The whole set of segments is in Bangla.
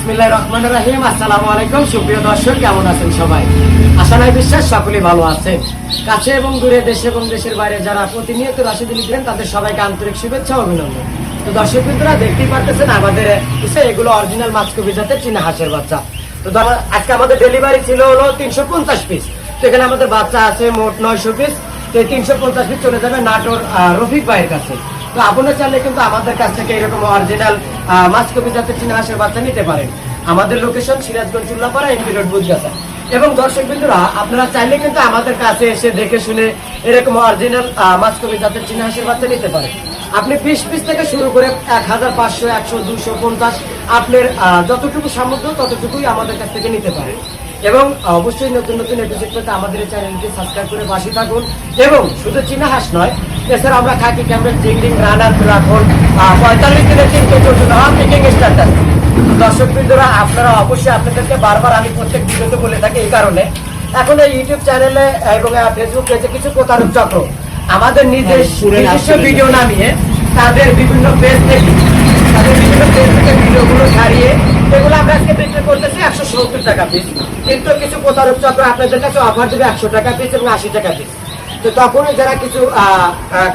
বিসমিল্লাহির রহমানির রহিম। আসসালামু আলাইকুম সুপ্রিয় দর্শক, কেমন আছেন সবাই? আশা নাই বিশ্বাস সকলেই ভালো আছেন। কাছে এবং দূরে, দেশে এবং দেশের বাইরে যারা প্রতিনিয়ত রাশি দিলেন তাদের সবাইকে আন্তরিক শুভেচ্ছা ও অভিনন্দন। তো দর্শক বন্ধুরা দেখতেই পারতেছেন আমাদের এগুলো অরিজিনাল মাছকবি জাতের চীনা হাঁসের বাচ্চা। তো আজকে আমাদের ডেলিভারি ছিল হলো 350 পিস। তো এখানে আমাদের বাচ্চা আছে মোট 900 পিস। তো 350 পিস চলে যাবে নাটোর রফিক ভাইয়ের কাছে। তো আপনারা চাইলে কিন্তু আমাদের কাছ থেকে এরকম অরিজিনাল মাছকবি জাতের চীনা হাঁসের বাচ্চা নিতে পারেন। আমাদের location Sirajganj Chullapara MP road Budhgachha. এবং দর্শক বিন্দুরা আপনারা চাইলে কিন্তু আমাদের কাছে এসে দেখে শুনে এরকম অরিজিনাল মাছকবি জাতের চীনা হাঁসের বাচ্চা নিতে পারেন। আপনি 20 পিস থেকে শুরু করে 1500, 100, 200, 50 আপনার যতটুকু সামর্থ্য ততটুকুই আমাদের কাছ থেকে নিতে পারেন। এবং অবশ্যই নতুন নতুন এপিসোড পেতে আমাদের এই চ্যানেলটি সাবস্ক্রাইব করে পাশে থাকুন। এবং শুধু চীনা হাঁস নয়, এছাড়া আমরা খাকি ক্যামেরা চিংড়ি রানার রাখুন 45 দিনের 314 পিকিং স্টার্টার। দর্শক বৃন্দরা আপনারা অবশ্যই আপনাদেরকে বারবার আমি প্রত্যেক ভিডিওতে বলে থাকি এই কারণে, এখন এই ইউটিউব চ্যানেলে এবং ফেসবুক পেজে কিছু প্রতারক চক্র আমাদের নিজস্ব ভিডিও নামিয়ে তাদের বিভিন্ন পেজ থেকে ভিডিওগুলো ছাড়িয়ে এগুলো আমরা আজকে বিক্রি করতেছি 170 টাকা পিস। কিন্তু কিছু প্রতারক চক্র আপনাদের কাছে অফার দেবে 100 টাকা পিস এবং 80 টাকা পিস। তো তখনই যারা কিছু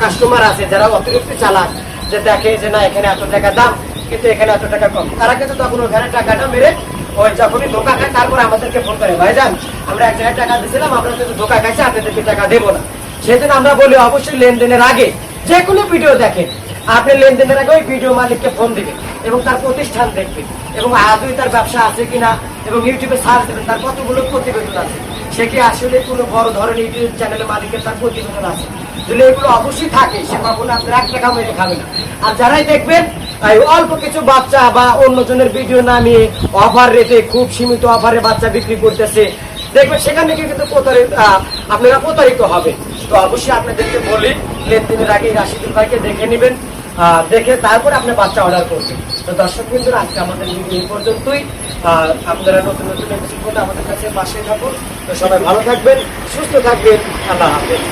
কাস্টমার আছে যারা অতিরিক্ত চালাক, যে দেখে যে না এখানে এত টাকা দাম কিন্তু এখানে এত টাকা কম, তারা কিন্তু তখন ওখানে টাকাটা মেরে ওই যখনই ধোকা খায় তারপর আমাদেরকে ফোন করে, ভাইজান আমরা 1 জায়গায় টাকা দিয়েছিলাম, আমরা কিন্তু ধোকা খাইছি, আপনাদেরকে টাকা দেবো না। সেই জন্য আমরা বলি অবশ্যই লেনদেনের আগে যে কোনো ভিডিও দেখেন, আপনি লেনদেনের আগে ওই ভিডিও মালিককে ফোন দিবেন এবং তার প্রতিষ্ঠান দেখবেন এবং আদৌ তার ব্যবসা আছে কিনা এবং ইউটিউবে সার্চ দেবেন তার কতগুলো প্রতিবেদন আছে, সে কি আসলে কোনো বড় ধরনের ইউটিউব চ্যানেলের মালিকের তার প্রতিবেদন আছে। যদি এগুলো অবশ্যই থাকে সে কখনো আপনার 1 টাকা মেরে খাবে না। আর যারাই দেখবেন অল্প কিছু বাচ্চা বা অন্যজনের ভিডিও নামিয়ে অফার রেটে খুব সীমিত অফারে বাচ্চা বিক্রি করতেছে, দেখবেন সেখান থেকে কিন্তু আপনারা প্রতারিত হবে। তো অবশ্যই আপনাদেরকে বলি লেনদেনের আগে রাশিদুল ভাইকে দেখে নেবেন, দেখে তারপর আপনি বাচ্চা অর্ডার করবেন। তো দর্শক বিন্দুরা আজকে আমাদের ভিডিও এই পর্যন্তই। আপনারা নতুন নতুন এপিসোড আমাদের কাছে পাশে থাকুন। তো সবাই ভালো থাকবেন, সুস্থ থাকবেন। আল্লাহ হাফেজ।